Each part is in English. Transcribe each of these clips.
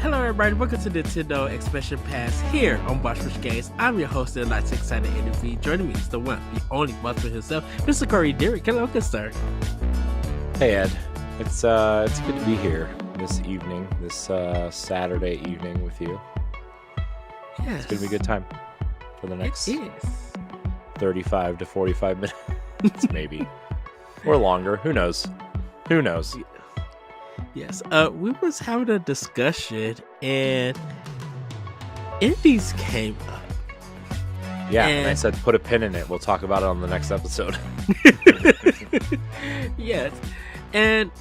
Hello everybody, welcome to Nintendo Expansion Pass here on Watchwitch Games. I'm your host and Lights Excited interview. Joining me is the one, the only Watchwitch himself, Mr. Corey Dirrig. Hello, good sir. Hey Ed, it's good to be here this evening, this Saturday evening with you. Yes. It's gonna be a good time for the next It is. 35 to 45 minutes, maybe, or longer. Who knows? Who knows? Yes. We was having a discussion and indies came up. Yeah, and I said put a pin in it. We'll talk about it on the next episode. Yes, and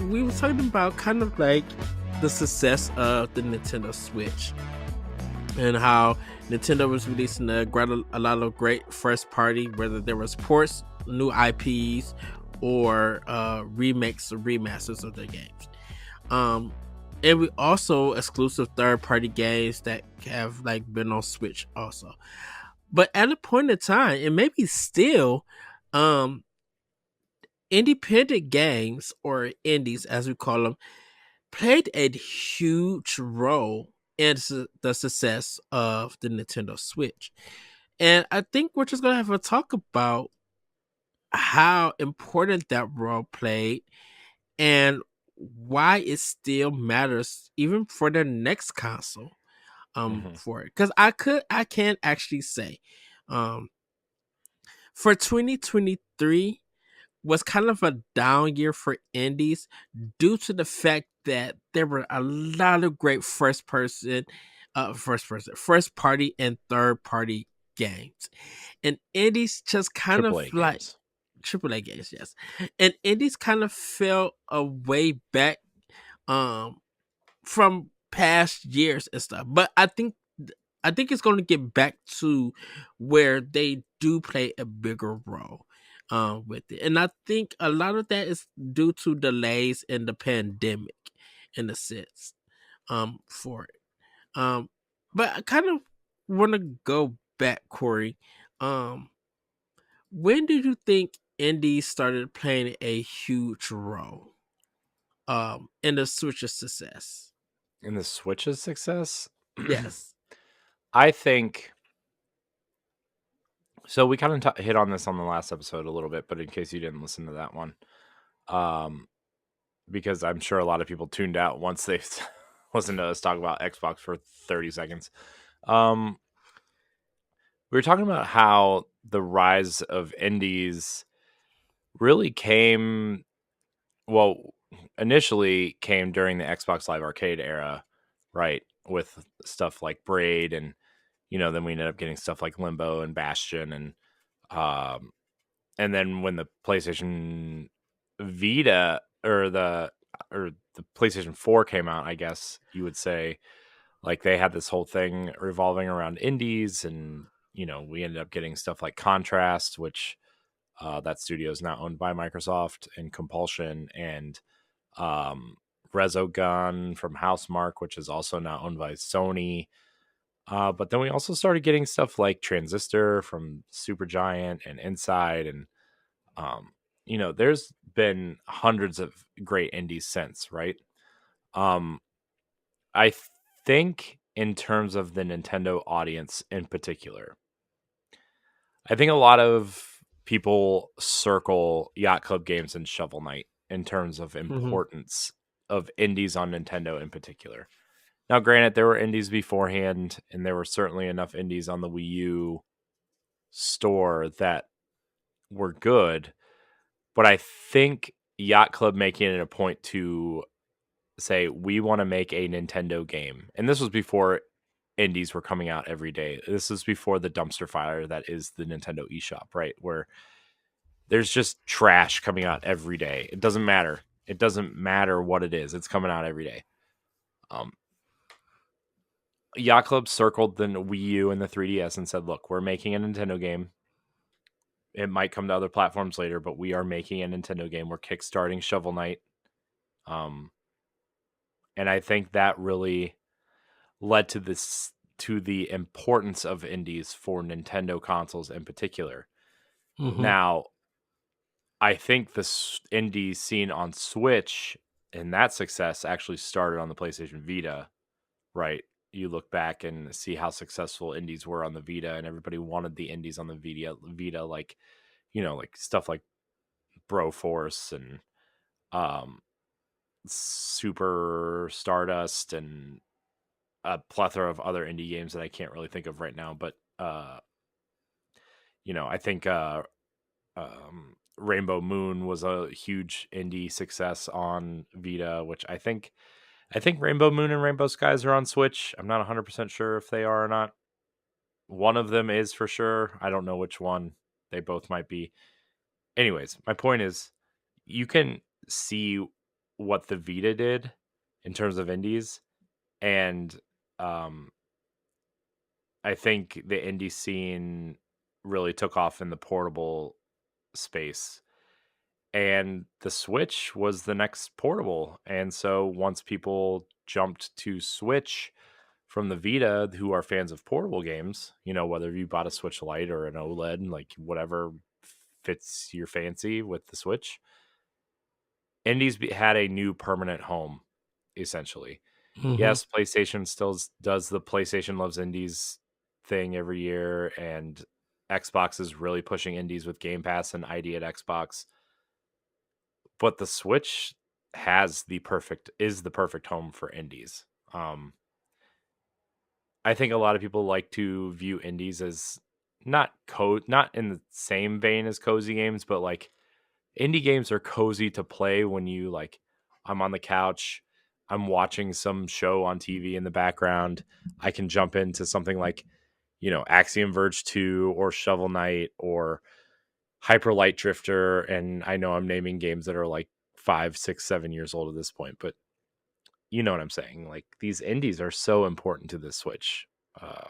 we were talking about kind of like the success of the Nintendo Switch and how Nintendo was releasing a lot of great first party, whether there was ports, new IPs, or remakes or remasters of their games. And we also exclusive third party games that have like been on Switch also. But at a point in time, and maybe still, independent games, or indies as we call them, played a huge role in the success of the Nintendo Switch. And I think we're just going to have a talk about how important that role played and why it still matters even for the next console for it. Because I can actually say for 2023 was kind of a down year for indies due to the fact that there were a lot of great first party and third party games. And indies just kind AAA of like games. AAA games, yes. And indies kind of fell away back from past years and stuff. But I think it's going to get back to where they do play a bigger role with it. And I think a lot of that is due to delays in the pandemic in a sense for it. But I kind of want to go back, Corey. When did you think indies started playing a huge role in the Switch's success? In the Switch's success? Yes. I think so. We kind of hit on this on the last episode a little bit, but in case you didn't listen to that one, because I'm sure a lot of people tuned out once they listened to us talk about Xbox for 30 seconds. We were talking about how the rise of indies really came, initially came during the Xbox Live Arcade era, right? With stuff like Braid, and then we ended up getting stuff like Limbo and Bastion, and then when the PlayStation Vita or the PlayStation 4 came out, I guess you would say, like, they had this whole thing revolving around indies, and we ended up getting stuff like Contrast, which that studio is now owned by Microsoft, and Compulsion, and Resogun from Housemarque, which is also now owned by Sony. But then we also started getting stuff like Transistor from Supergiant and Inside, and there's been hundreds of great indies since, right? I think in terms of the Nintendo audience in particular, I think a lot of people circle Yacht Club Games and Shovel Knight in terms of importance of indies on Nintendo in particular. Now, granted, there were indies beforehand, and there were certainly enough indies on the Wii U store that were good, but I think Yacht Club making it a point to say, we want to make a Nintendo game, and this was before indies were coming out every day. This is before the dumpster fire that is the Nintendo eShop, right? Where there's just trash coming out every day. It doesn't matter. It doesn't matter what it is. It's coming out every day. Yacht Club circled the Wii U and the 3DS and said, look, we're making a Nintendo game. It might come to other platforms later, but we are making a Nintendo game. We're kickstarting Shovel Knight. And I think that really led to the importance of indies for Nintendo consoles in particular. Now, I think the indie scene on Switch and that success actually started on the PlayStation Vita, right? You look back and see how successful indies were on the Vita, and everybody wanted the indies on the Vita, like, like stuff like Broforce and um, Super Stardust and a plethora of other indie games that I can't really think of right now. But I think Rainbow Moon was a huge indie success on Vita, which I think Rainbow Moon and Rainbow Skies are on Switch. I'm not 100% sure if they are or not. One of them is for sure. I don't know which one. They both might be. Anyways, my point is you can see what the Vita did in terms of indies, and um, I think the indie scene really took off in the portable space. And the Switch was the next portable. And so once people jumped to Switch from the Vita, who are fans of portable games, whether you bought a Switch Lite or an OLED, like whatever fits your fancy with the Switch, indies had a new permanent home, essentially. Mm-hmm. Yes, PlayStation still does the PlayStation Loves Indies thing every year, and Xbox is really pushing indies with Game Pass and ID at Xbox. But the Switch is the perfect home for indies. I think a lot of people like to view indies as not in the same vein as cozy games, but like indie games are cozy to play when you like I'm on the couch, I'm watching some show on TV in the background. I can jump into something like, Axiom Verge 2 or Shovel Knight or Hyper Light Drifter, and I know I'm naming games that are like 5, 6, 7 years old at this point, but you know what I'm saying. Like these indies are so important to the Switch, uh,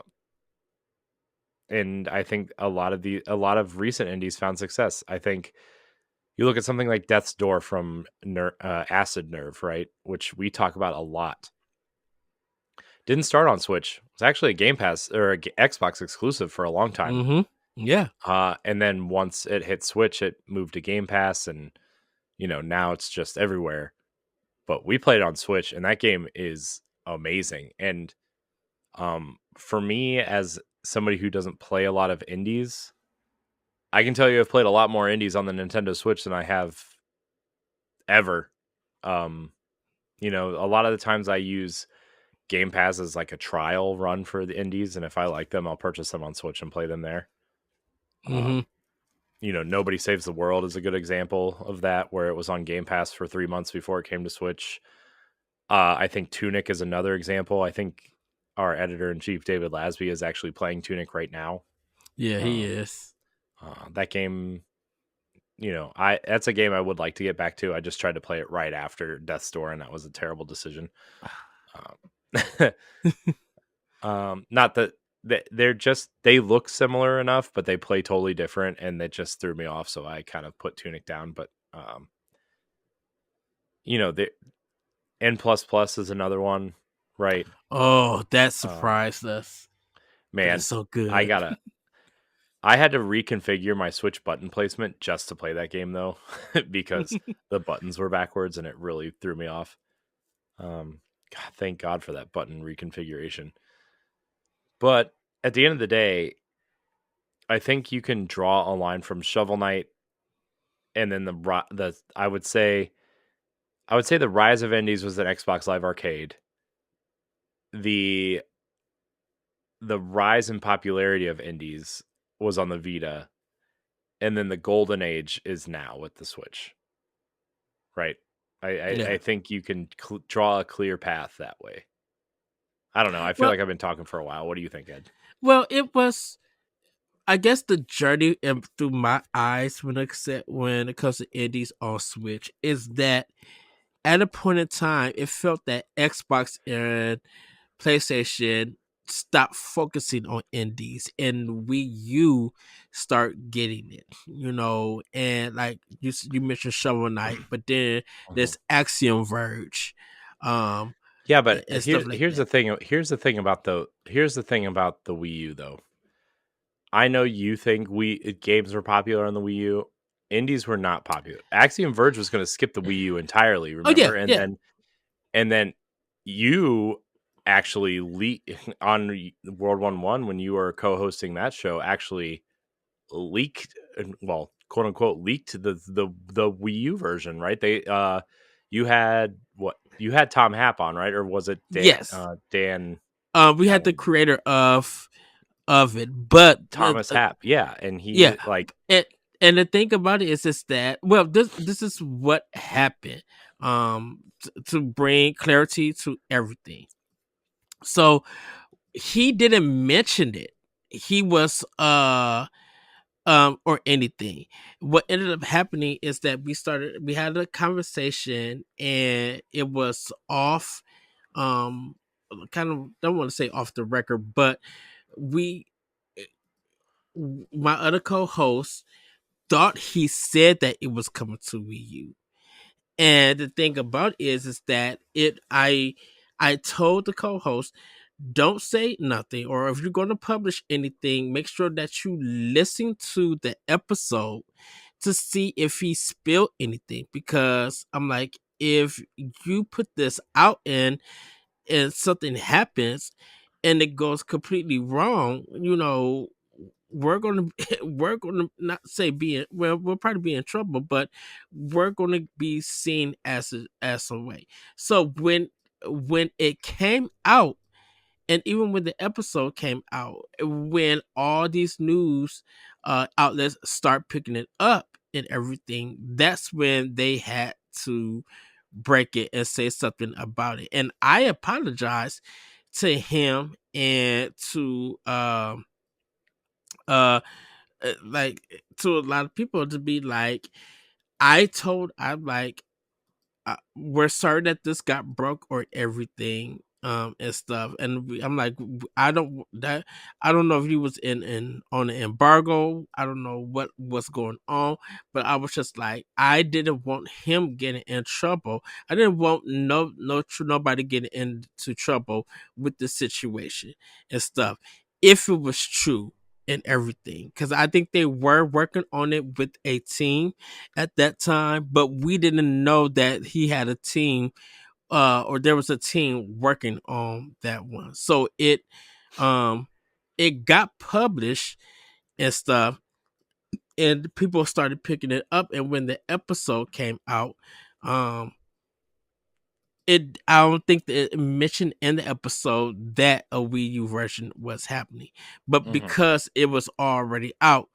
and I think a lot of recent indies found success. I think you look at something like Death's Door from Acid Nerve, right, which we talk about a lot. Didn't start on Switch. It was actually a Game Pass or a Xbox exclusive for a long time. Mm-hmm. Yeah. And then once it hit Switch, it moved to Game Pass, and now it's just everywhere. But we played it on Switch, and that game is amazing. And for me, as somebody who doesn't play a lot of indies, I can tell you I've played a lot more indies on the Nintendo Switch than I have ever. A lot of the times I use Game Pass as like a trial run for the indies, and if I like them, I'll purchase them on Switch and play them there. Mm-hmm. Nobody Saves the World is a good example of that, where it was on Game Pass for 3 months before it came to Switch. I think Tunic is another example. I think our editor-in-chief, David Lasby, is actually playing Tunic right now. Yeah, he is. That game, that's a game I would like to get back to. I just tried to play it right after Death's Door, and that was a terrible decision. Not that they look similar enough, but they play totally different, and that just threw me off. So I kind of put Tunic down. But the N++ is another one, right? Oh, that surprised us. Man, that's so good. I had to reconfigure my Switch button placement just to play that game, though, because the buttons were backwards, and it really threw me off. Thank God for that button reconfiguration. But at the end of the day, I think you can draw a line from Shovel Knight, and then I would say the rise of indies was at Xbox Live Arcade. The rise in popularity of indies was on the Vita, and then the golden age is now with the Switch. Right? I think you can draw a clear path that way. I don't know. I feel like I've been talking for a while. What do you think, Ed? Well, it was, I guess, the journey through my eyes when it comes to indies on Switch is that at a point in time, it felt that Xbox and PlayStation stopped focusing on indies, and Wii U start getting it, and like you mentioned Shovel Knight, but then there's Axiom Verge. Yeah, but Here's the thing. Here's the thing about the Wii U, though. I know you think games were popular on the Wii U. indies were not popular. Axiom Verge was going to skip the Wii U entirely, Oh yeah, remember? yeah. And then you actually on World 1 when you were co-hosting that show, actually leaked, well, quote unquote, leaked the Wii U version, right? You had what? You had Tom Happ on, right? Or was it Yes. Dan? We had the creator of it, but Thomas Happ, yeah, and yeah, he like and the thing about it is just that, well, this is what happened. To bring clarity to everything. So he didn't mention it. He was or anything. What ended up happening is that we had a conversation and it was off, um kind of, don't want to say off the record, but we my other co-host thought he said that it was coming to Wii U. And the thing about it is that I told the co-host, don't say nothing, or if you're going to publish anything, make sure that you listen to the episode to see if he spilled anything. Because I'm like, if you put this out and something happens and it goes completely wrong, we're gonna we're gonna not say be in, well, we'll probably be in trouble, but we're gonna be seen as a way. So when it came out, and even when the episode came out, when all these news outlets start picking it up and everything, that's when they had to break it and say something about it. And I apologize to him and to uh like to a lot of people, to be like, I'm like, we're sorry that this got broke or everything, and stuff. And I'm like, I don't know if he was in on an embargo. I don't know what was going on, but I was just like, I didn't want him getting in trouble. I didn't want nobody getting into trouble with the situation and stuff, if it was true and everything, because I think they were working on it with a team at that time, but we didn't know that he had a team, or there was a team working on that one. So um it got published and stuff, and people started picking it up. And when the episode came out, um I don't think that it mentioned in the episode that a Wii U version was happening, but mhm. because it was already out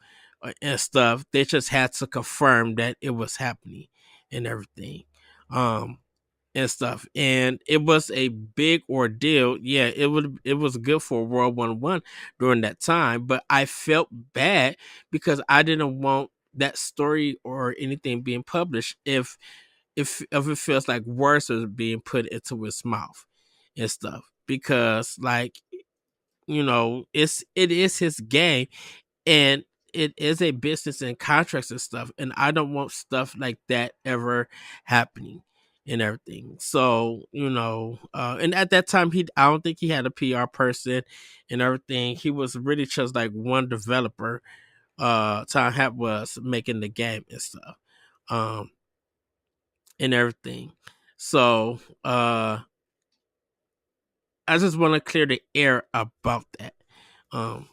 and stuff, they just had to confirm that it was happening and everything, um, and stuff. And it was a big ordeal. Yeah, it was good for World 1 during that time, but I felt bad because I didn't want that story or anything being published if it feels like words are being put into his mouth and stuff, because like, it is his game, and it is a business and contracts and stuff, and I don't want stuff like that ever happening and everything. So and at that time, I don't think he had a PR person and everything. He was really just like one developer. Tom Happ was making the game and stuff, um and everything. So I just want to clear the air about that. Um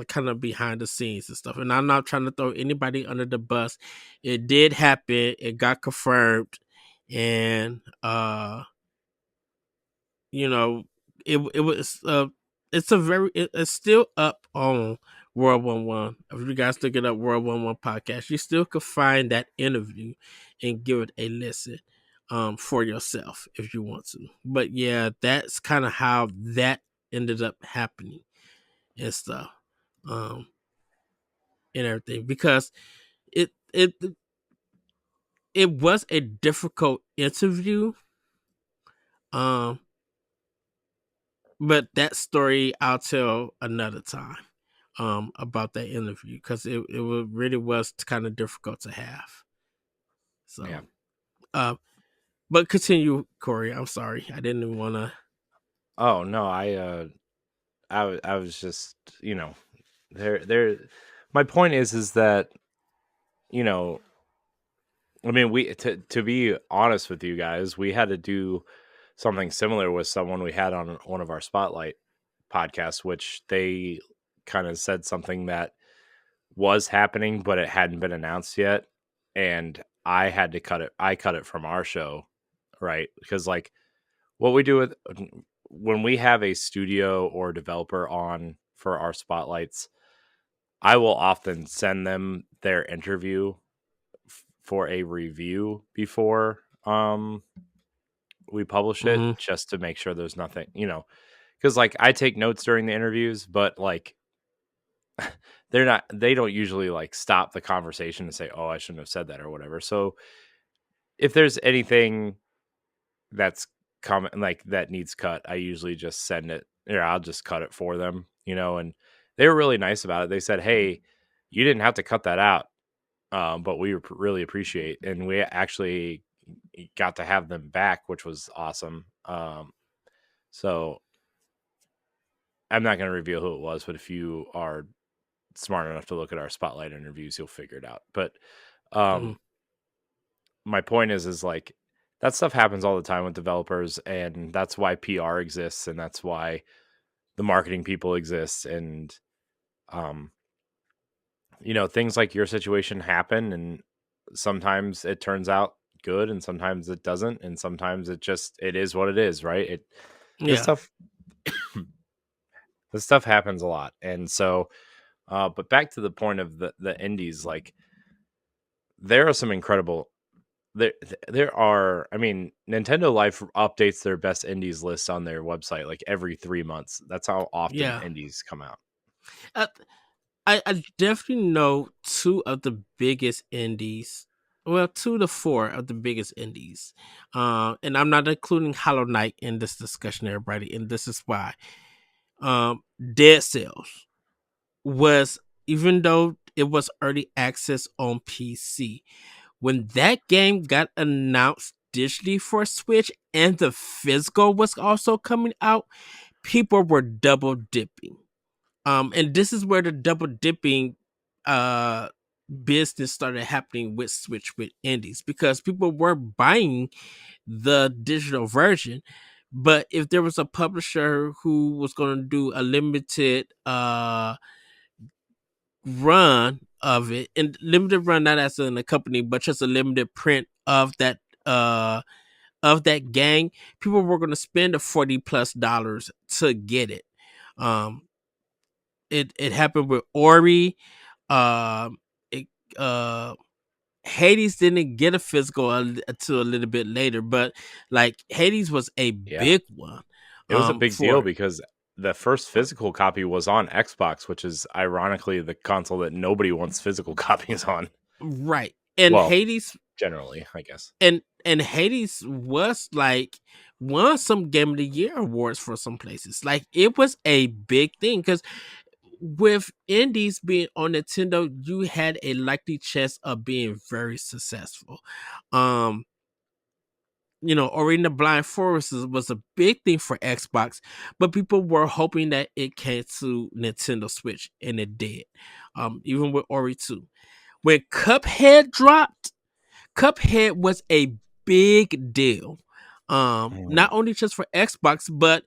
kind of behind the scenes and stuff. And I'm not trying to throw anybody under the bus. It did happen, it got confirmed, and you know, it was it's still up on World 1. If you guys look it up, World 1 podcast, you still could find that interview and give it a listen for yourself if you want to. But yeah, that's kind of how that ended up happening and stuff. Um and everything, because it it it was a difficult interview. Um but that story I'll tell another time, about that interview, because really was kind of difficult to have. Yeah. So, uh, but continue, Corey. I'm sorry, I didn't even want to. Oh no, I was just, there. My point is that you know, I mean, we to be honest with you guys, we had to do something similar with someone we had on one of our spotlight podcasts, which they kind of said something that was happening, but it hadn't been announced yet, and I had to cut it. I cut it from our show, right? Because like what we do with when we have a studio or developer on for our spotlights, I will often send them their interview for a review before we publish it, Mm-hmm. just to make sure there's nothing, because like I take notes during the interviews, but like they don't usually like stop the conversation and say, oh, I shouldn't have said that or whatever. So if there's anything that's common like that needs cut, I usually just send it, or I'll just cut it for them, and they were really nice about it. They said, hey, you didn't have to cut that out, but we really appreciate, and we actually got to have them back, which was awesome. So I'm not going to reveal who it was, but if you are smart enough to look at our spotlight interviews, you'll figure it out. But Mm-hmm. um, my point is like that stuff happens all the time with developers, and that's why PR exists, and that's why the marketing people exist, and um, things like your situation happen, and sometimes it turns out good, and sometimes it doesn't, and sometimes it is what it is, right? This Yeah. stuff this stuff happens a lot, and so but back to the point of the indies, like there are some incredible there there are, I mean, Nintendo Life updates their best indies list on their website like every 3 months. That's how often Yeah. indies come out. Uh, I definitely know two of the biggest indies. Well, 2 to 4 of the biggest indies. And I'm not including Hollow Knight in this discussion, everybody. And this is why. Dead Cells was, even though it was early access on PC, when that game got announced digitally for Switch and the physical was also coming out, people were double dipping. And this is where the double dipping uh business started happening with Switch with indies, because people were buying the digital version, but if there was a publisher who was going to do a limited run of it, and limited run not as in a company but just a limited print uh of that gang, people were going to spend the $40+ to get it. um it happened with Ori. It uh Hades didn't get a physical until a little bit later, but like Hades was a Yeah. big one It was a big deal for it. because the first physical copy was on Xbox, which is ironically the console that nobody wants physical copies on. Right. And Well, Hades generally, I guess. and Hades was like won some Game of the Year awards for some places. Like it was a big thing because with indies being on Nintendo, you had a likely chance of being very successful. Um, Ori and the Blind Forest was a big thing for Xbox, but people were hoping that it came to Nintendo Switch, and it did. Even with Ori 2. When Cuphead dropped, Cuphead was a big deal. Not Mm. only just for Xbox, but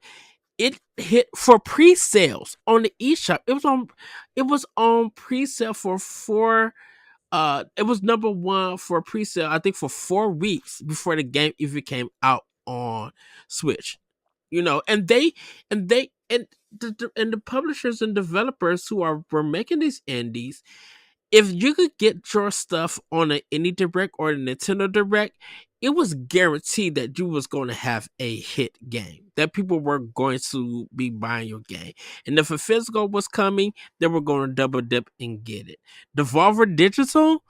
it hit for pre-sales on the eShop. It was on pre-sale for four. It was number one for pre-sale, I think, for 4 weeks before the game even came out on Switch. And the publishers and developers who were making these indies, if you could get your stuff on an indie direct or a Nintendo direct, it was guaranteed that you was going to have a hit game, that people were going to be buying your game. And if a physical was coming, they were going to double dip and get it. Devolver Digital,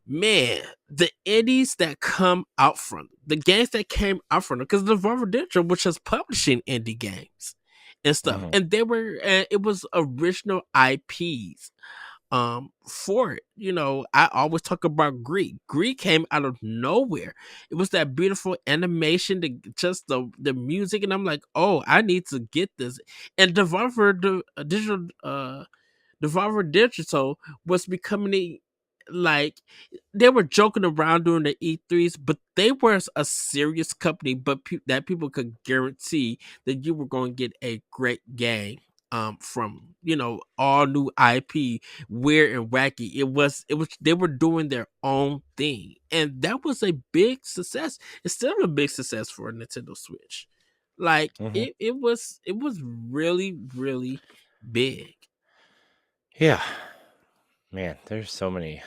man, the indies that come out from the games that came out from because Devolver Digital was just publishing indie games and stuff, Mhm. and it was original IPs for it. I always talk about Greek. Greek came out of nowhere. It was that beautiful animation, just the music, and I'm like, oh, I need to get this. And Devolver Digital was becoming like they were joking around during the E3s, but they were a serious company, but that people could guarantee that you were going to get a great game from all new IP, weird and wacky. It was they were doing their own thing, and that was a big success. It's still a big success for a Nintendo Switch. Like Mhm. it was really really big. Yeah, man, there's so many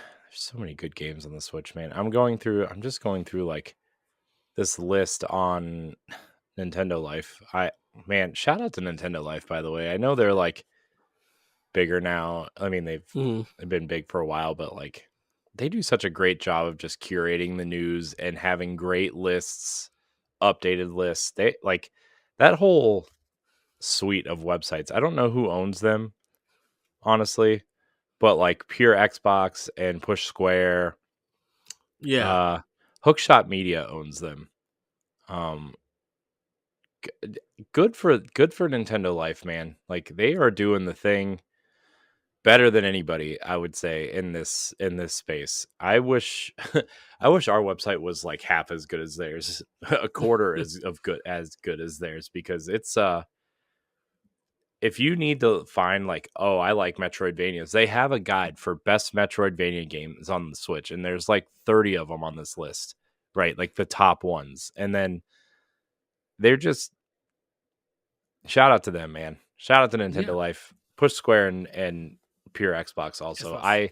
good games on the Switch, man. I'm just going through like this list on Nintendo Life. Man, shout out to Nintendo Life, by the way. I know they're like bigger now. I mean, Mhm. they've been big for a while, but like they do such a great job of just curating the news and having great lists, updated lists. They like that whole suite of websites. I don't know who owns them, honestly, but like Pure Xbox and Push Square, Yeah. uh Hookshot Media owns them. Um good for Nintendo Life, man. Like they are doing the thing better than anybody, I would say, in this space. I wish I wish our website was like half as good as theirs, a quarter as good as theirs, because it's if you need to find like, oh, I like Metroidvanias, they have a guide for best Metroidvania games on the Switch, and there's like 30 of them on this list, right? Like the top ones. And then they're just shout out to them, man. Shout out to Yeah. Nintendo Life, Push Square and Pure Xbox also. Xbox. I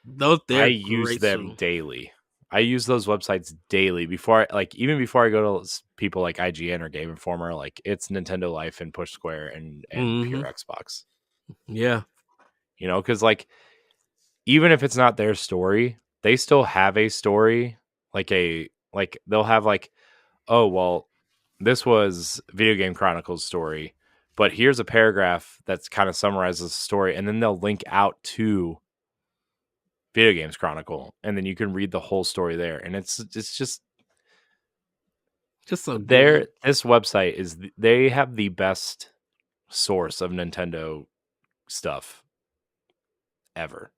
Those I they're use great them too. daily. I use those websites daily before even before I go to people like IGN or Game Informer. Like it's Nintendo Life and Push Square and Pure Hmm. Xbox. Yeah. Because like even if it's not their story, they still have a story. Like they'll have like, oh well, this was Video Game Chronicles story, but here's a paragraph that's kind of summarizes the story, and then they'll link out to Video Games Chronicle, and then you can read the whole story there. And it's just Just so good. there. This website they have the best source of Nintendo stuff ever.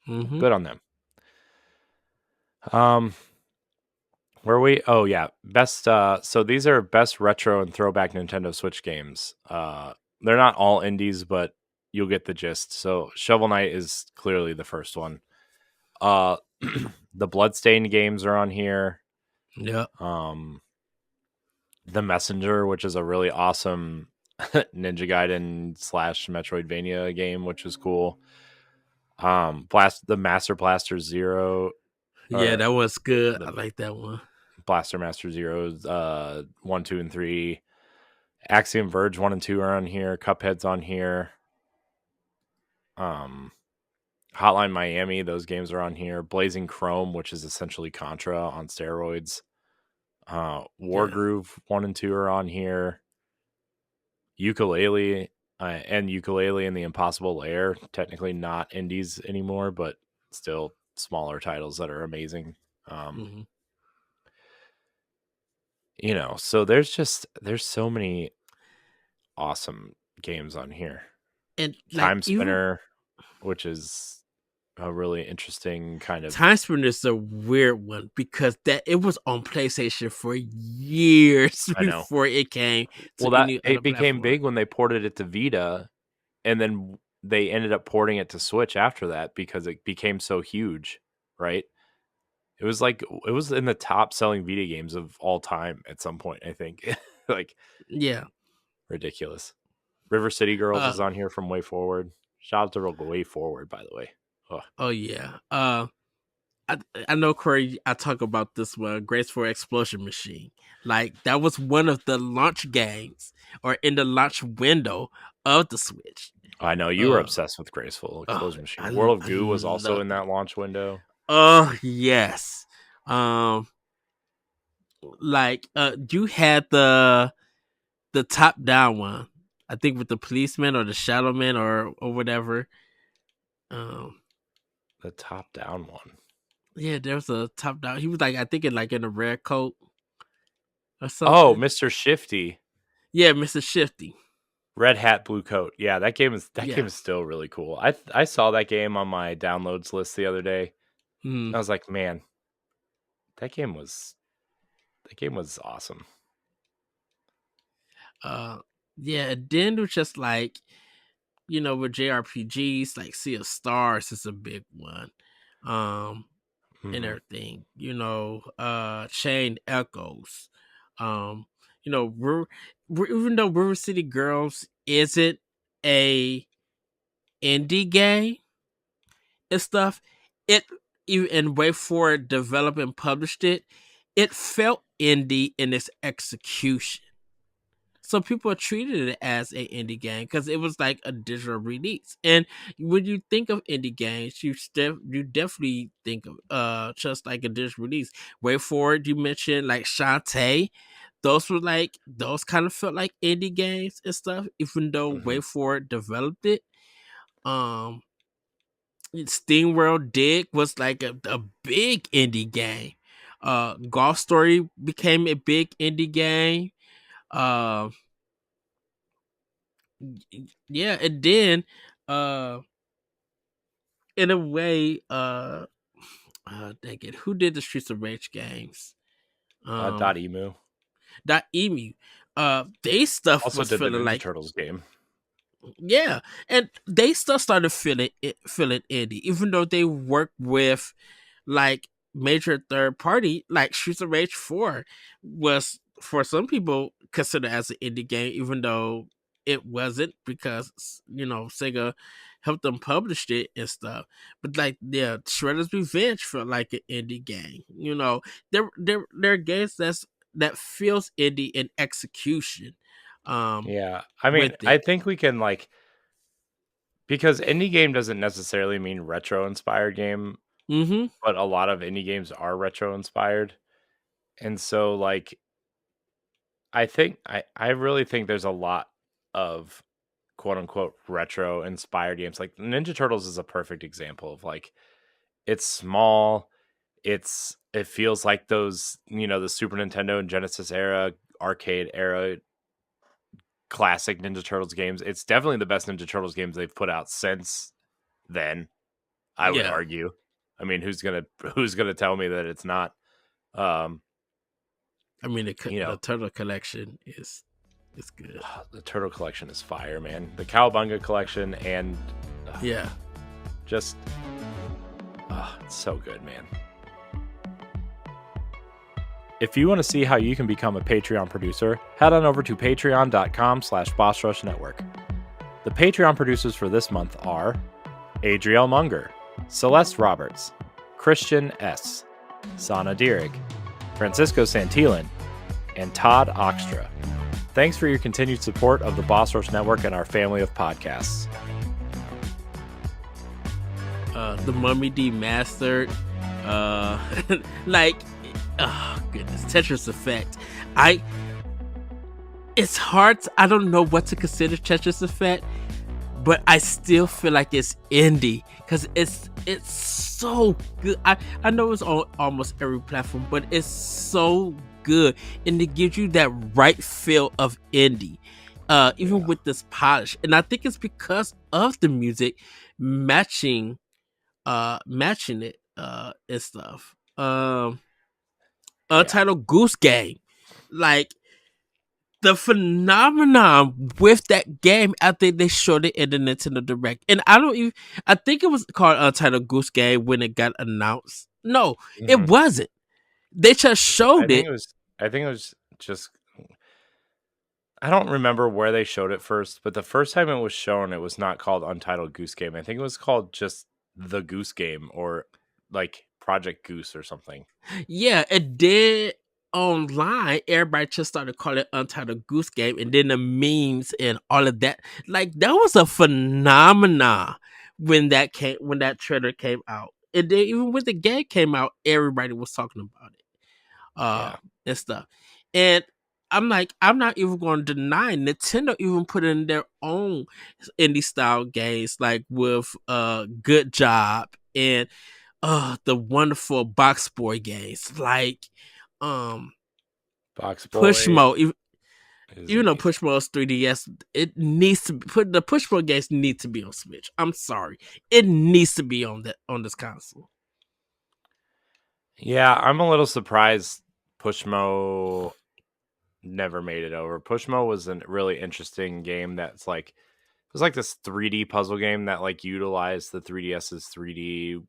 Hmm. Good on them. Um, where we? Oh yeah, best. So these are best retro and throwback Nintendo Switch games. They're not all indies, but you'll get the gist. So Shovel Knight is clearly the first one. Uh, the Bloodstained games are on here. Yeah. Um, The Messenger, which is a really awesome Ninja Gaiden / Metroidvania game, which is cool. The Master Blaster Zero, Yeah, or that was good. the I like that one. Blaster Master Zeros, 1, 2, and 3. Axiom Verge 1 and 2 are on here. Cuphead's on here. Um, Hotline Miami, those games are on here. Blazing Chrome, which is essentially Contra on steroids. Yeah. Wargroove 1 and 2 are on here. Ukulele and Ukulele and the Impossible Lair, technically not indies anymore, but still smaller titles that are amazing. Um, Hmm. so there's so many awesome games on here. And like Time even Spinner, which is a really interesting kind of. Time Spinner is a weird one because that it was on PlayStation for years I know. before it came Well, to that any other it became platform. big when they ported it to Vita, and then they ended up porting it to Switch after that because it became so huge, right? It was in the top selling Vita games of all time at some point, I think. Like Yeah. ridiculous. River City Girls Uh is on here from Way Forward. Shout out to Way Forward, by the way. Ugh, oh yeah. I I know Corey. I talk about this one, Graceful Explosion Machine. Like that was one of the launch games or in the launch window of the Switch. I know you were Uh, obsessed with Graceful oh, Explosion Machine. World of I Goo was also love in it. that launch window. Oh yes. Um, you had the top down one. I think with the policeman or the shadow man or whatever. Um, The top down one. yeah, there was a top down. He was like I think in a red coat or Oh, something. Mr. Shifty. Yeah, Mr. Shifty. Red Hat Blue Coat. Yeah, that game is Yeah. still really cool. I saw that game on my downloads list the other day. Mm. I was like, man, that game was awesome. Uh, yeah. And then it was just like, with JRPGs, like Sea of Stars is a big one. And Hmm. everything, Chain Echoes. Um, we're even though River City Girls isn't a indie game and stuff, it and Way Forward developed and published it, it felt indie in its execution. So people treated it as an indie game because it was like a digital release. And when you think of indie games, you definitely think of just like a digital release. Way Forward, you mentioned like Shantae. Those kind of felt like indie games and stuff, even though Hmm. Way Forward developed it. Um SteamWorld Dig was like a big indie game. Golf Story became a big indie game. Uh yeah, and then uh in a way, dang it, who did the Streets of Rage games? Dot Um Emu that Emu. They stuff also was did the feeling Ninja like, Turtles game. yeah, and they still started feeling indie, even though they worked with like major third party. Like Streets of Rage 4 was for some people considered as an indie game, even though it wasn't, because Sega helped them publish it and stuff. But like, yeah, Shredder's Revenge felt like an indie game. There are games that feels indie in execution. Yeah, I mean, With I it. think we can like because indie game doesn't necessarily mean retro inspired game, Mm-hmm. but a lot of indie games are retro inspired. And so like I really think there's a lot of quote unquote retro inspired games. Like Ninja Turtles is a perfect example of like it's small, it feels like those, the Super Nintendo and Genesis era, arcade era classic Ninja Turtles games. It's definitely the best Ninja Turtles games they've put out since then, I would Yeah. argue. I mean, who's gonna tell me that it's not? Um, I mean, you the know, Turtle Collection is good. the Turtle Collection is fire, man. The Cowabunga Collection and uh, Yeah. just it's so good, man. If you want to see how you can become a Patreon producer, head on over to patreon.com/bossrushnetwork. The Patreon producers for this month are Adriel Munger, Celeste Roberts, Christian S., Sana Dirrig, Francisco Santillan, and Todd Oxtra. Thanks for your continued support of the Boss Rush Network and our family of podcasts. The Mummy Demastered. Like, oh goodness, Tetris Effect. It's hard. I don't know what to consider Tetris Effect, but I still feel like it's indie because it's so good. I know it's on almost every platform, but it's so good, and it gives you that right feel of indie. Even Yeah. with this polish, and I think it's because of the music matching it and stuff. Yeah. Untitled Goose Game, like the phenomenon with that game. I think they showed it in the Nintendo Direct, and I think it was called Untitled Goose Game when it got announced. No, it Mhm. wasn't. They just I showed think it. it was. I think it was just. I don't remember where they showed it first, but the first time it was shown, it was not called Untitled Goose Game. I think it was called just The Goose Game or like Project Goose or something. Yeah, it did. Online, everybody just started calling it Untitled Goose Game, and then the memes and all of that. Like, that was a phenomenon when that trailer came out. And then even when the game came out, everybody was talking about it. Yeah. And stuff. And I'm like, I'm not even going to deny Nintendo even put in their own indie style games, like with Good Job and the wonderful Box Boy games, like um Box Boy Pushmo. is Even though amazing. Pushmo's 3DS, it needs to put the Pushmo games need to be on Switch. I'm sorry, it needs to be on this console. Yeah, I'm a little surprised Pushmo never made it over. Pushmo was a really interesting game that's like it was like this 3D puzzle game that like utilized the 3DS's 3D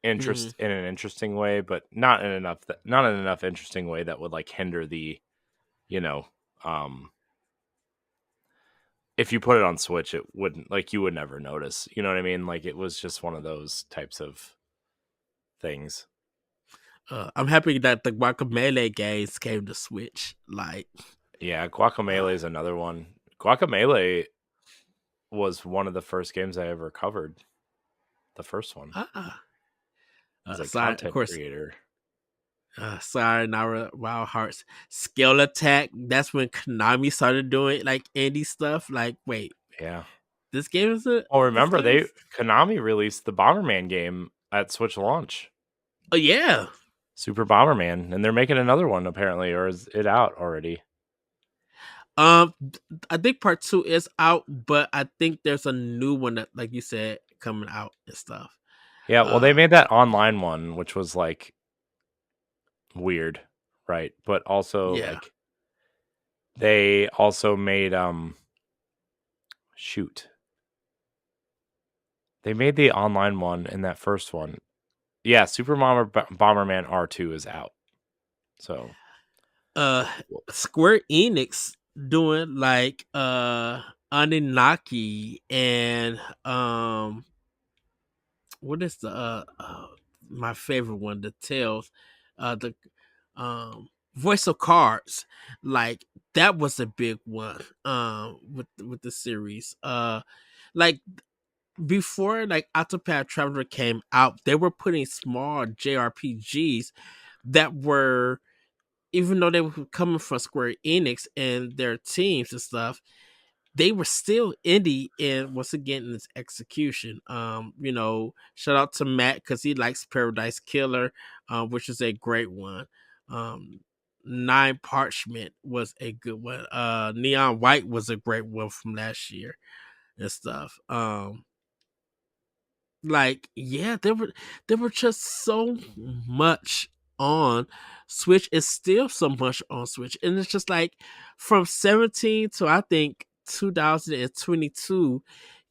Hmm. interest in an interesting way, but not in enough interesting way that would like hinder the, you know, um if you put it on Switch, it wouldn't like you would never notice. You know what I mean? Like it was just one of those types of things. I'm happy that the Guacamelee games came to Switch. Like, Yeah, uh, Guacamelee is another one. Guacamelee was one of the first games I ever covered. The first one uh, as a sorry, of content course. creator. Sorry, Nara Wild Hearts. Scale Attack. That's when Konami started doing like indie stuff. Like, wait, Yeah. this game is a Oh, this remember game they is. Konami released the Bomberman game at Switch launch. Oh yeah. Super Bomberman, and they're making another one apparently, or is it out already? Um, I think part two is out, but I think there's a new one that, like you said, coming out and stuff. Yeah, well, they Uh, made that online one, which was like weird, right? But also yeah. like they also made shoot. They made the online one in that first one. Yeah, Bomberman R2 is out. So, uh Square Enix doing like Anunnaki and what is the my favorite one, the Tales, the Voice of Cards. Like that was a big one with the series. Like before like Octopath Traveler came out, they were putting small JRPGs that were, even though they were coming from Square Enix and their teams and stuff, they were still indie and once again in its execution. Shout out to Matt because he likes Paradise Killer, which is a great one. Um, Nine Parchment was a good one. Neon White was a great one from last year and stuff. Like yeah, there were just so much on Switch. It's still so much on Switch, and it's just like from 17 to I think 2022,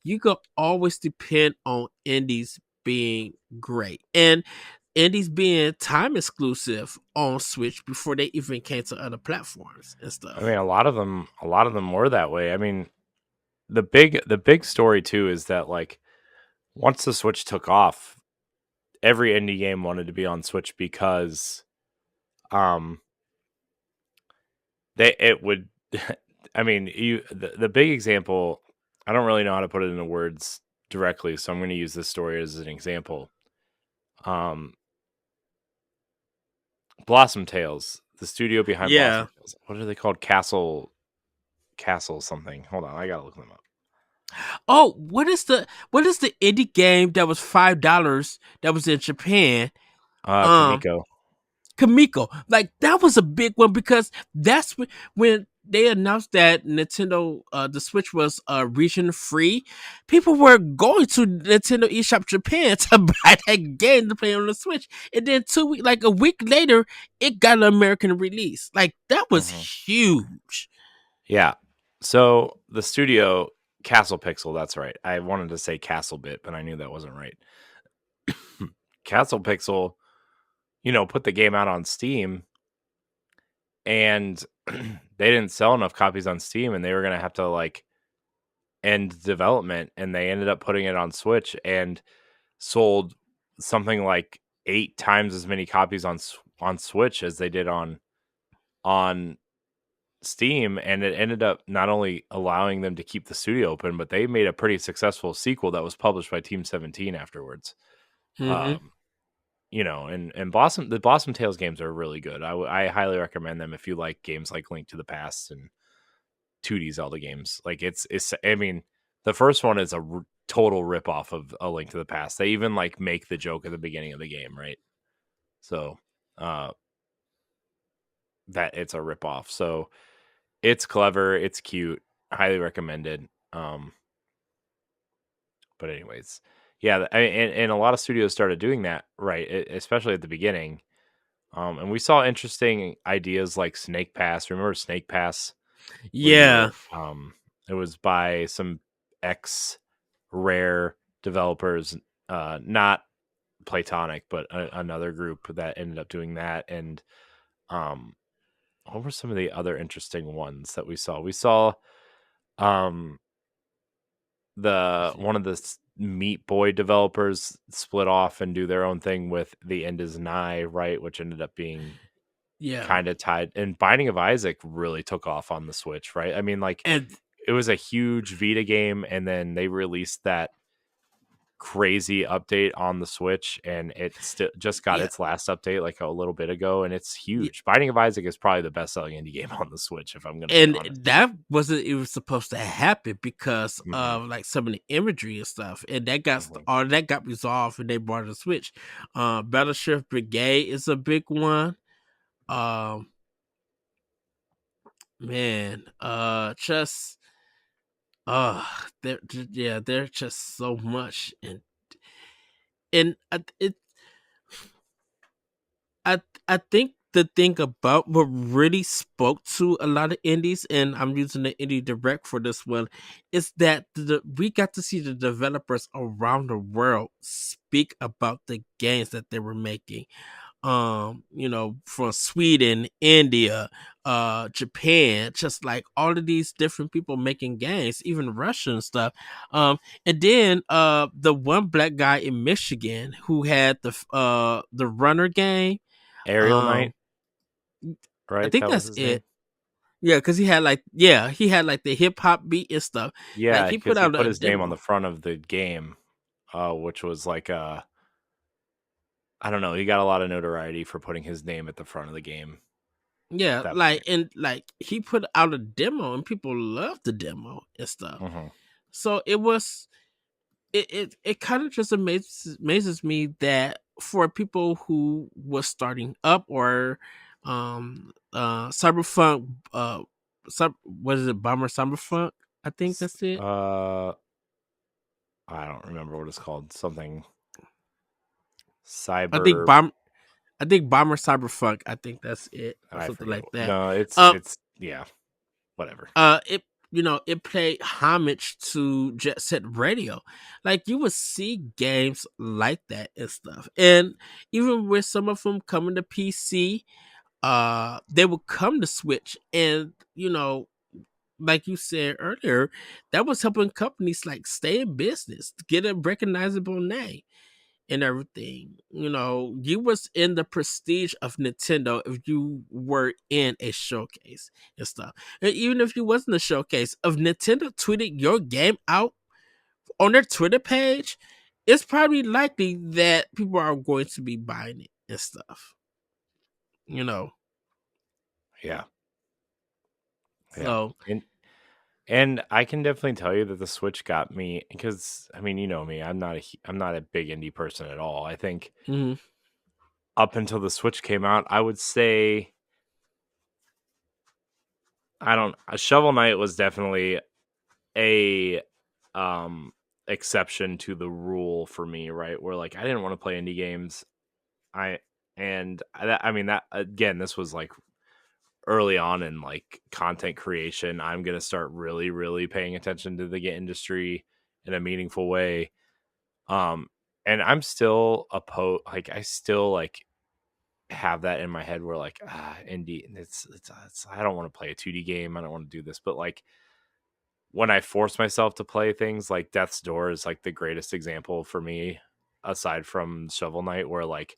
you could always depend on indies being great and indies being time exclusive on Switch before they even came to other platforms and I mean, stuff. a lot of them were that way. I mean, the big story too is that like once the Switch took off, every indie game wanted to be on Switch because um they it would I mean, the big example, I don't really know how to put it into words directly, so I'm going to use this story as an example. Um Blossom Tales, the studio behind Blossom Yeah. Tales. What are they called? Castle something. Hold on, I got to look them up. Oh, what is the indie game that was $5 that was in Japan? Um, Kamiko. Kamiko. Like that was a big one because that's when they announced that Nintendo, the Switch was region free. People were going to Nintendo eShop Japan to buy that game to play on the Switch, and then like a week later, it got an American release. Like that was Mhm. huge. Yeah. So the studio Castle Pixel, that's right. I wanted to say Castle Bit, but I knew that wasn't right. Castle Pixel, put the game out on Steam and they didn't sell enough copies on Steam and they were going to have to like end development and they ended up putting it on Switch and sold something like 8 times as many copies on Switch as they did on Steam, and it ended up not only allowing them to keep the studio open, but they made a pretty successful sequel that was published by Team 17 afterwards. Mm-hmm. Um, and the Blossom Tales games are really good. I highly recommend them if you like games like Link to the Past and 2D Zelda games. Like it's I mean, the first one is a total rip off of A Link to the Past. They even like make the joke at the beginning of the game, right? So, uh, that it's a rip off. So it's clever, it's cute, highly recommended. But anyways, yeah, and a lot of studios started doing that, right? Especially at the beginning. And we saw interesting ideas like Snake Pass. Remember Snake Pass? Where you Yeah, were it was by some ex Rare developers, not Platonic, but another group that ended up doing that. And um what were some of the other interesting ones that we saw? We saw um the one of the Meat Boy developers split off and do their own thing with The End Is Nigh, right? Which ended up being yeah, kind of tied, and Binding of Isaac really took off on the Switch, right? I mean, like and it was a huge Vita game, and then they released that crazy update on the Switch, and it still just got yeah, its last update like a little bit ago, and it's yeah, huge. Binding of Isaac is probably the best selling indie game on the Switch, if I'm going to be and honest. that wasn't even supposed to happen because Hmm. of like some of the imagery and stuff, and that got Hmm. all that got resolved, and they brought the Switch. Battleship Brigade is a big one. Um, man, just uh, yeah, there's just so much, and I I think the thing about what really spoke to a lot of indies, and I'm using the indie direct for this one, is that we got to see the developers around the world speak about the games that they were making. From Sweden, India, Japan, just like all of these different people making games, even Russian stuff. And then the one black guy in Michigan who had the runner game. Aerial um Knight, I right? think That was that's his name. it. Yeah, because he had like the hip hop beat and stuff. Like Yeah, he put because he out put a his name on the demo. front of the game, which was like I don't know. He got a lot of notoriety for putting his name at the front of the game at Yeah, that like point. and like he put out a demo and people loved the demo and stuff. Hmm. So it kind of just amazes me that for people who was starting up or cyberpunk what is it, bomber cyberpunk, I think that's it. Uh, I don't remember what it's called. Something I think cyber. bomb I think bomber cyberpunk, I think that's it, or I something forget. like that. No, it's um it's yeah, whatever. it it paid homage to Jet Set Radio. Like you would see games like that and stuff, and even with some of them coming to PC, they would come to Switch, and like you said earlier, that was helping companies like stay in business, get a recognizable name and everything. You was in the prestige of Nintendo if you were in a showcase and stuff. And even if you wasn't a showcase, if Nintendo tweeted your game out on their Twitter page, it's probably likely that people are going to be buying it and stuff. You know. Yeah, yeah, So and I can definitely tell you that the Switch got me because I mean, you know me, I'm not a big indie person at all. I think mhm. up until the Switch came out, I would say I don't. Shovel Knight was definitely a exception to the rule for me, right? Where like I didn't want to play indie games. I I mean that again, this was like early on in like content creation. I'm gonna start really paying attention to the industry in a meaningful way. Um, and I'm still like I still like have that in my head where like indie it's I don't want to play a 2D game. I don't want to do this, but like when I force myself to play things like Death's Door is like the greatest example for me aside from Shovel Knight where like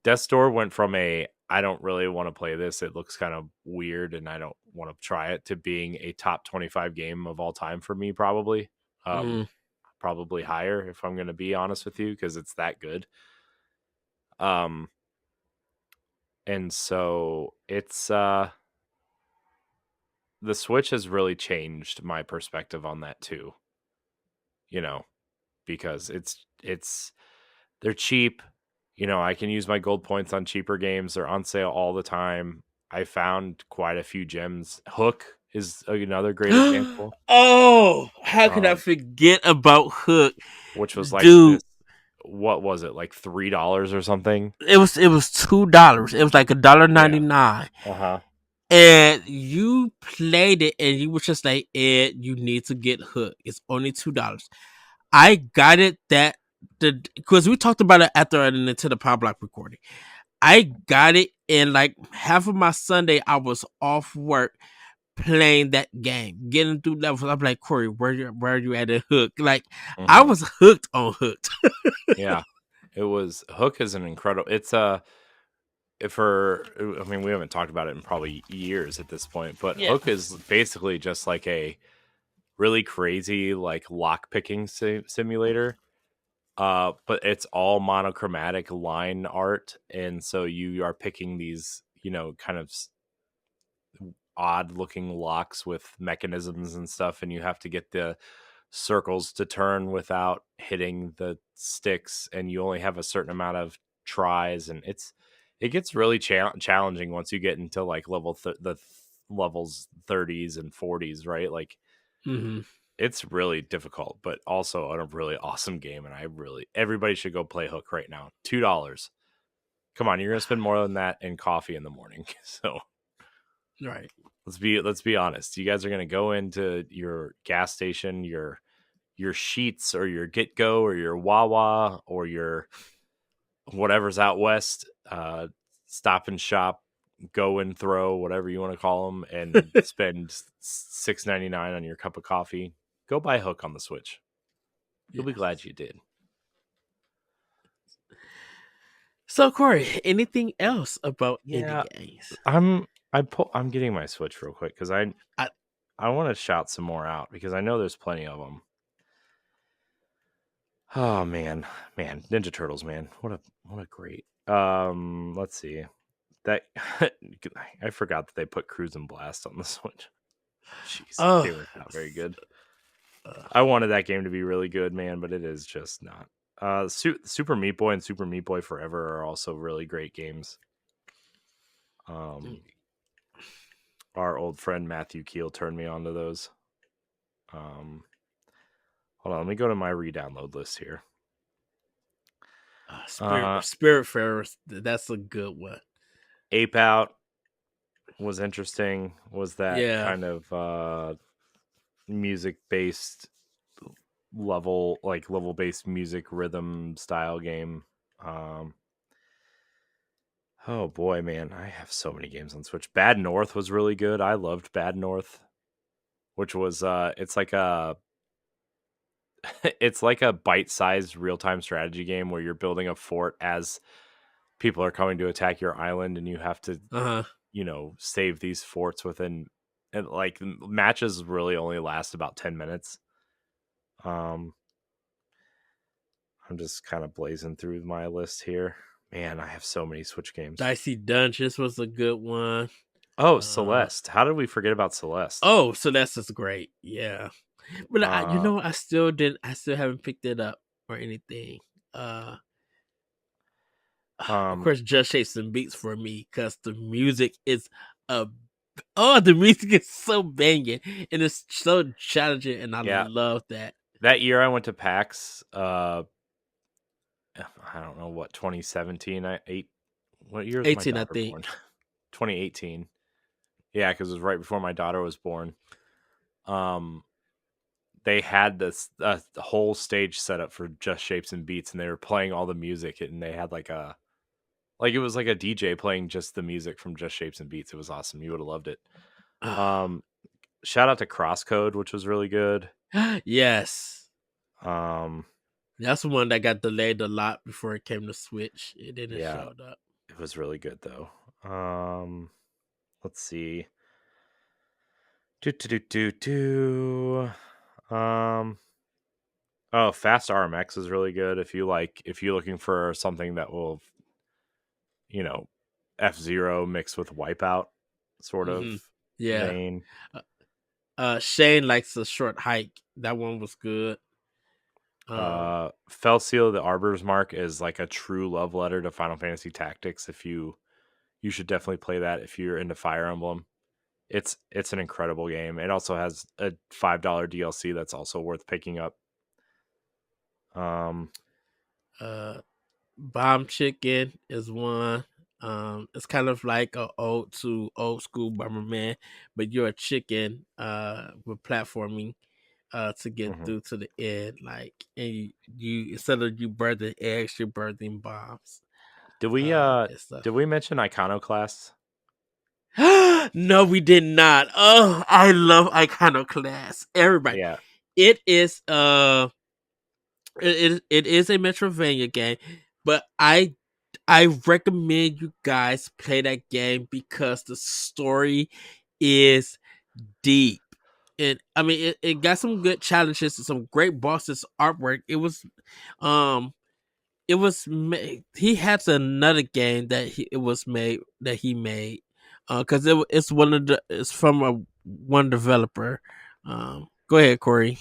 Death's Door went from a I don't really want to play this. It looks kind of weird and I don't want to try it to being a top 25 game of all time for me probably. Um Mm. Probably higher if I'm going to be honest with you because it's that good. Um and so it's the Switch has really changed my perspective on that too, you know, because it's they're cheap. You know, I can use my gold points on cheaper games. They're on sale all the time. I found quite a few gems. Hook is another great example. Oh, how could I Um, forget about Hook, which was like this dude? what was it, like $3 or something? It was $2. It was like Yeah. $1.99. Uh-huh. And you played it, and you were just like, Ed, you need to get hooked. It's only $2. I got it because we talked about it after the Nintendo Power Block recording. I got it in like half of my Sunday. I was off work playing that game, getting through levels. I'm like, Corey, where are you at a hook? Like, I Hmm. was hooked on hooked. Yeah. It was Hook is an incredible. It's I mean, we haven't talked about it in probably years at this point, but Yeah. Hook is basically just like a really crazy like lock picking simulator. But it's all monochromatic line art, and so you are picking these, kind of odd looking locks with mechanisms and stuff, and you have to get the circles to turn without hitting the sticks, and you only have a certain amount of tries, and it gets really challenging once you get into like levels 30s and 40s, right? Like Hmm. it's really difficult, but also a really awesome game, and everybody should go play Hook right now. $2. Come on, you're gonna spend more than that in coffee in the morning. So Right. let's be honest. You guys are gonna go into your gas station, your Sheets or your Get Go or your Wawa or your whatever's out west, Stop and Shop, Go and Throw, whatever you want to call them, and spend $6.99 on your cup of coffee. Go buy Hook on the Switch. You'll be glad Yes. you did. So, Corey, anything else about indie Yeah, games? I'm getting my Switch real quick because I I, I want to shout some more out because I know there's plenty of them. Oh man, Ninja Turtles, man, what a great. Let's see that I forgot that they put Cruise and Blast on the Switch. Jeez, oh, they were not very good. I wanted that game to be really good, man, but it is just not. Super Meat Boy and Super Meat Boy Forever are also really great games. Um, our old friend Matthew Keel turned me on to those. Um, hold on, let me go to my re-download list here. Uh, Spirit Fairs. That's a good one. Ape Out was interesting. Was that Yeah. kind of music based level based music rhythm style game? Um, oh boy, man, I have so many games on Switch. Bad North was really good. I loved Bad North, which was it's like a it's like a bite-sized real-time strategy game where you're building a fort as people are coming to attack your island, and you have to, Uh huh. save these forts within, and like matches really only last about 10 minutes. Um I'm just kind of blazing through my list here. Man, I have so many Switch games. Dicey Dungeons was a good one. Oh, Uh Celeste. How did we forget about Celeste? oh, so that's just great. Yeah. But Uh I still didn't. I still haven't picked it up or anything. Uh, of um course, Just Shapes and Beats for me because the music is a the music is so banging and it's so challenging, and I yeah, love that. that year I went to PAX, I don't know what, 2017, what year was my 18, I daughter think. born? 2018. Yeah, cuz it was right before my daughter was born. Um they had this whole stage set up for Just Shapes and Beats, and they were playing all the music, and they had it was like a DJ playing just the music from Just Shapes and Beats. It was awesome. You would have loved it. Um, Shout out to Crosscode, which was really good. Yes, Um, that's the one that got delayed a lot before it came to Switch. It didn't yeah, show up. it was really good though. Let's see. Do do do do do. Oh, Fast RMX is really good if you're looking for something that will, you know, F-Zero mixed with Wipeout sort of Hmm. Yeah. vein. Uh, Shane likes a short hike. That one was good. Fell Seal the Arbiter's Mark is like a true love letter to Final Fantasy Tactics. If you should definitely play that if you're into Fire Emblem. It's an incredible game. It also has a $5 DLC that's also worth picking up. Um Bomb Chicken is one. It's kind of like a old school Bomberman, but you're a chicken with platforming to get Mhm. through to the end. Like, and you instead of you birthing eggs, you're birthing bombs. Did we And stuff. did we mention Iconoclast? No, we did not. Oh, I love Iconoclast. Everybody, Yeah. it is it is a Metrovania game, but I recommend you guys play that game because the story is deep. And I mean it got some good challenges and some great bosses artwork. Um it was made, he has another game that he made because it's one of the it's from one developer. Go ahead, Corey.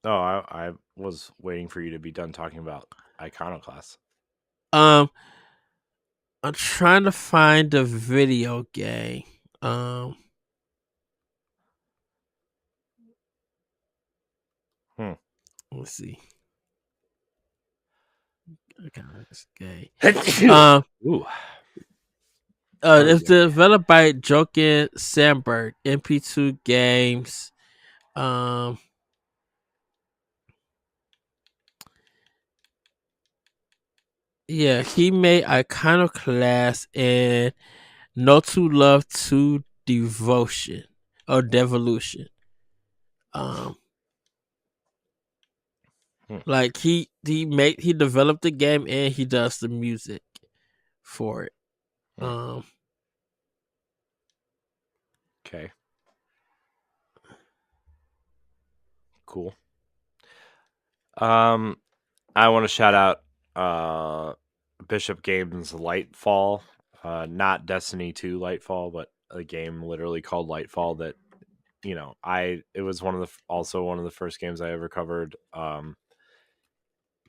Oh, I was waiting for you to be done talking about Iconoclast. Um, I'm trying to find the video game. Um, Hmm. let's see. Okay, this game. Ooh. Pardon It's me. developed by Jochen Sandberg, MP2 Games. Um, yeah, he made Iconoclast and No to Love to Devotion or Devolution. Um, Hmm. like he developed the game and he does the music for it. Hmm. Um, Okay. Cool. Um, I want to shout out Bishop Games Lightfall, not Destiny 2 Lightfall, but a game literally called Lightfall that it was also one of the first games I ever covered.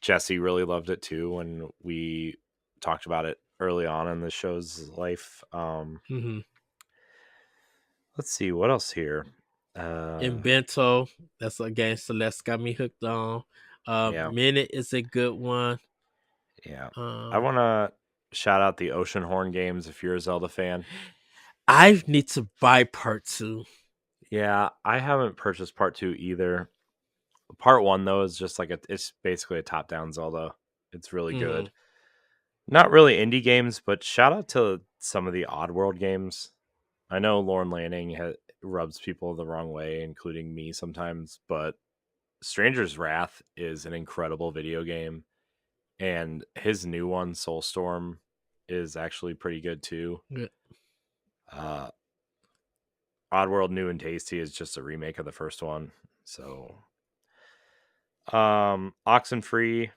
Jesse really loved it too when we talked about it early on in the show's life. mhm. Let's see what else here. Uh, And Bento, that's a game Celeste got me hooked on. yeah, Minute is a good one. yeah. I Um, want to shout out the Ocean Horn games if you're a Zelda fan. I need to buy part two. Yeah, I haven't purchased part 2 either. Part 1 though is just like it's basically a top-down Zelda. It's really Mm-hmm. good. Not really indie games, but shout out to some of the Oddworld games. I know Lorne Lanning rubs people the wrong way, including me sometimes, but Stranger's Wrath is an incredible video game, and his new one, Soulstorm, is actually pretty good too. Good. Uh, Oddworld New and Tasty is just a remake of the first one. So, Oxenfree,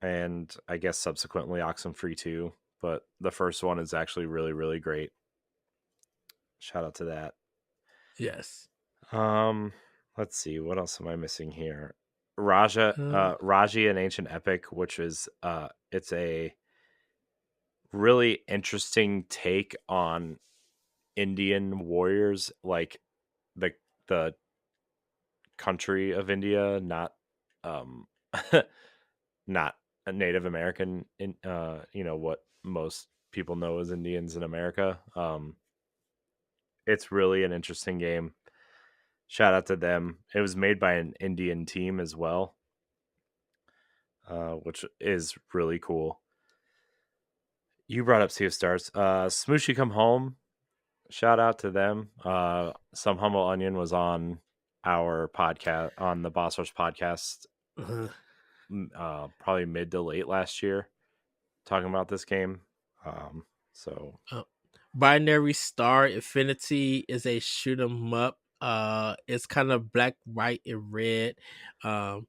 and I guess subsequently Oxenfree 2, but the first one is actually really, really great. Shout out to that. Yes. Um, let's see, what else am I missing here? Uh, Raji an Ancient Epic, which is it's a really interesting take on Indian warriors, like the the country of India, not um not a Native American in what most people know as Indians in America. It's really an interesting game. Shout out to them. It was made by an Indian team as well, which is really cool. You brought up Sea of Stars. Smooshy Come Home. Shout out to them. Some Humble Onion was on our podcast, on the Boss Rush podcast, uh, probably mid to late last year, talking about this game. So uh, Binary Star Infinity is a shoot 'em up. It's kind of black, white, and red. Um,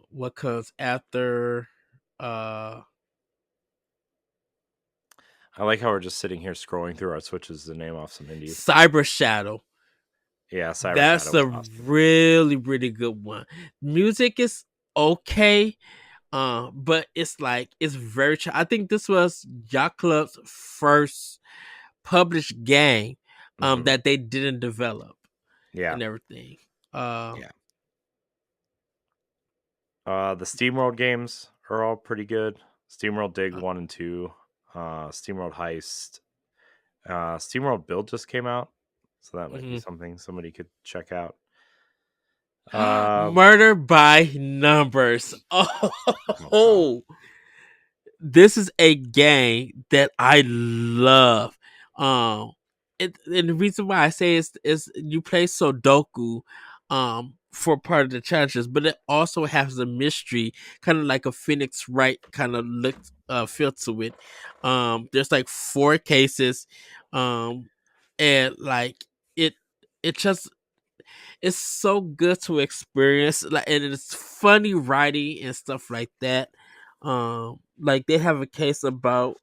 what comes after? Uh, I like how we're just sitting here scrolling through our switches to name off some indies. Cyber Shadow. Yeah, Cyber That's Shadow was a awesome. really, really good one. Music is okay. But it's like it's very. I think this was Yacht Club's first published game, Hmm. that they didn't develop Yeah, and everything. Uh, yeah. The SteamWorld games are all pretty good. SteamWorld Dig 1 and 2, SteamWorld Heist. SteamWorld Build just came out, so that might be something somebody could check out. Murder by Numbers. Oh, this is a game that I love. And the reason why I say is you play Sudoku, for part of the challenges, but it also has a mystery, kind of like a Phoenix Wright kind of look, feel to it. There's like 4 cases, and like it, it just it's so good to experience, like, and it's funny writing and stuff like that. Like they have a case about,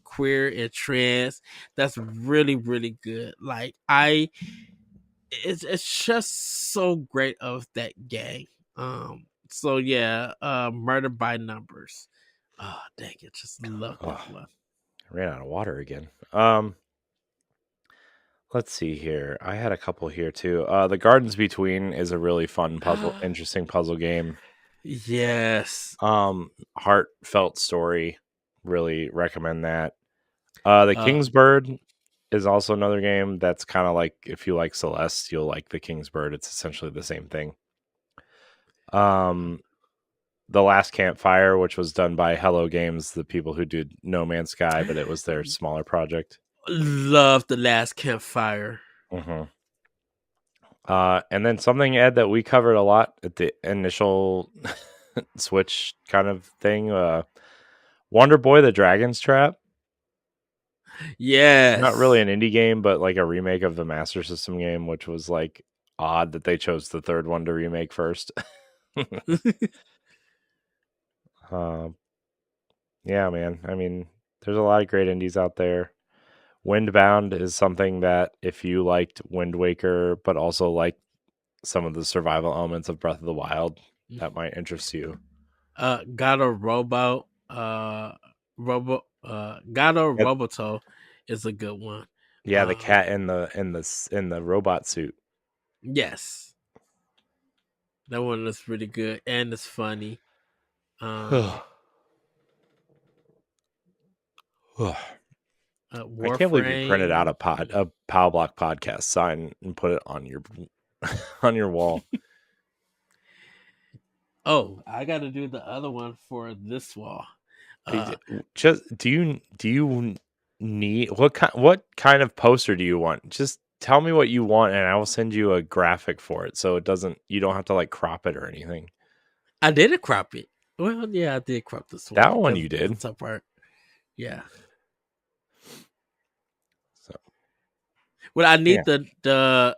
queer and trans that's really really good. Like it's just so great of that game. So yeah, Murder by Numbers. Oh dang it, just love that one. I ran out of water again. Let's see here. I had a couple here too. The Gardens Between is a really fun interesting puzzle game. Yes. Heartfelt story. Really recommend that. The King's Bird is also another game that's kind of like, if you like Celeste, you'll like the King's Bird. It's essentially the same thing. The Last Campfire, which was done by Hello Games, the people who did No Man's Sky, but it was their smaller project. Love The Last Campfire. Mm-hmm. And then something, Ed, that we covered a lot at the initial Switch kind of thing. Wonder Boy: The Dragon's Trap. Yes. Not really an indie game, but like a remake of the Master System game, which was like odd that they chose the third one to remake first. Yeah, man. I mean, there's a lot of great indies out there. Windbound is something that if you liked Wind Waker, but also like some of the survival elements of Breath of the Wild, that might interest you. God of Robo, God of Roboto is a good one. Yeah, the cat in the robot suit. Yes, that one is really good and it's funny. I Warframe. can't believe you printed out a Pow Block podcast sign and put it on your on your wall. Oh, I got to do the other one for this wall. Just do you need what kind of poster do you want? Just tell me what you want and I will send you a graphic for it, so you don't have to like crop it or anything. I didn't crop it. Well, yeah, I did crop this one. That one you did. The top part. Yeah. So, well, I need the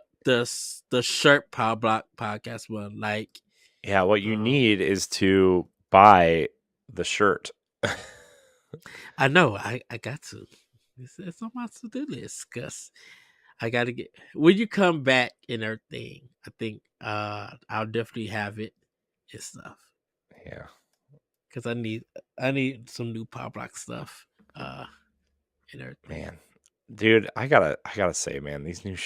shirt Power Block podcast one. Like, yeah, what you need is to buy the shirt. I know. I got to. It's on my to-do list because I got to get. When you come back and everything, I think I'll definitely have it and stuff. Yeah, because I need some new Power Block stuff. And everything. Man, dude, I gotta say, man, these and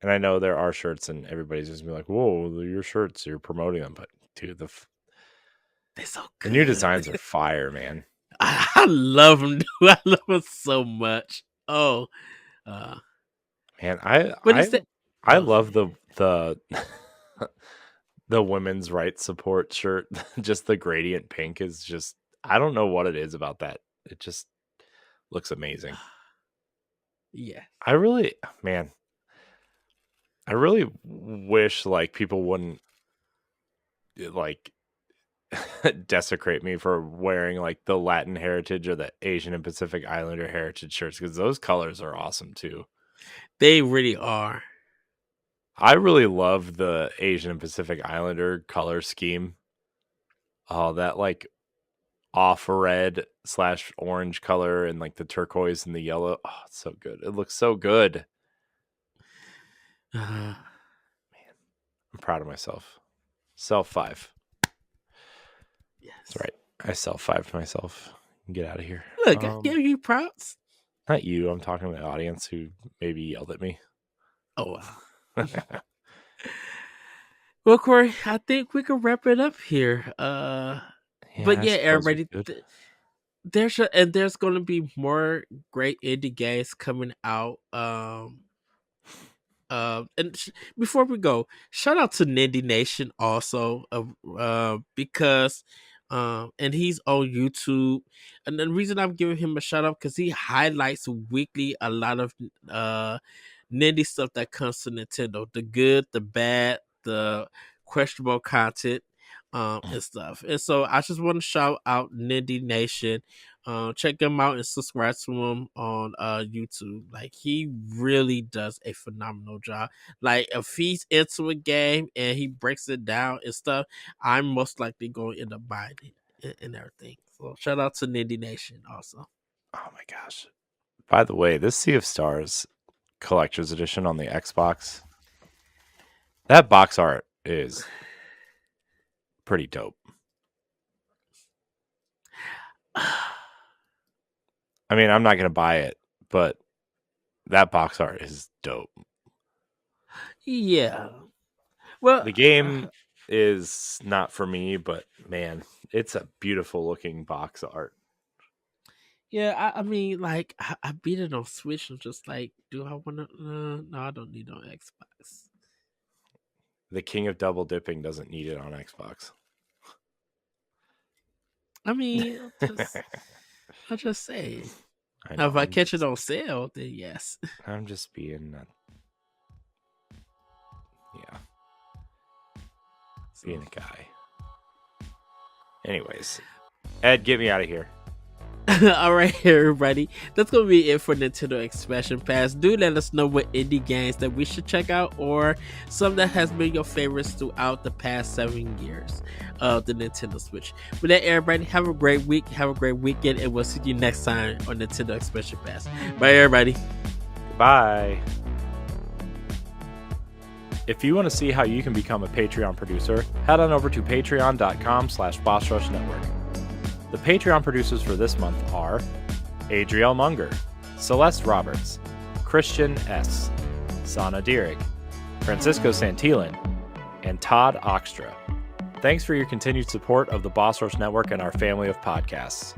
I know there are shirts, and everybody's just gonna be like, "Whoa, your shirts! You're promoting them," but dude, they're so good. The new designs are fire, man. I love them, dude. I love them so much. Oh, man, I love the the women's rights support shirt. Just the gradient pink is just, I don't know what it is about that. It just looks amazing. Yeah, I really wish like people wouldn't like desecrate me for wearing like the Latin heritage or the Asian and Pacific Islander heritage shirts, because those colors are awesome too. They really are. I really love the Asian and Pacific Islander color scheme. Oh, that like off red / orange color and like the turquoise and the yellow. Oh, it's so good. It looks so good. Man, I'm proud of myself. Self 5. Yes. That's right. I self 5 myself. Get out of here. Look, I give you props. Not you. I'm talking to the audience who maybe yelled at me. Oh, wow. Well, Corey, I think we can wrap it up here. Yeah, But I yeah, suppose we everybody, could. there's going to be more great indie games coming out. Before we go, shout out to Nindy Nation also, because and he's on YouTube, and the reason I'm giving him a shout out because he highlights weekly a lot of Nindy stuff that comes to Nintendo, the good, the bad, the questionable content, and stuff. And so I just want to shout out Nindy Nation. Check him out and subscribe to him on YouTube. Like, he really does a phenomenal job. Like, if he's into a game and he breaks it down and stuff, I'm most likely going to end up buying it and everything. So shout out to Nindy Nation also. Oh my gosh. By the way, this Sea of Stars collector's edition on the Xbox, that box art is pretty dope. I mean, I'm not going to buy it, but that box art is dope. Yeah. Well, The game is not for me, but man, it's a beautiful looking box art. yeah, I mean, like, I beat it on Switch. I'm just like, do I want to? No, I don't need it on Xbox. The king of double dipping doesn't need it on Xbox. I mean, I'll just say, I now, know, if I catch it on sale, then yes. I'm just being yeah, So, being a guy. Anyways, Ed, get me out of here. all right, everybody. That's going to be it for Nintendo Expansion Pass. Do let us know what indie games that we should check out or some that has been your favorites throughout the past 7 years of the Nintendo Switch. With that, everybody, have a great week. Have a great weekend. And we'll see you next time on Nintendo Expansion Pass. Bye, everybody. Bye. If you want to see how you can become a Patreon producer, head on over to patreon.com/BossRushNetwork. The Patreon producers for this month are Adriel Munger, Celeste Roberts, Christian S., Sana Dirrig, Francisco Santillan, and Todd Oxtra. Thanks for your continued support of the Boss Rush Network and our family of podcasts.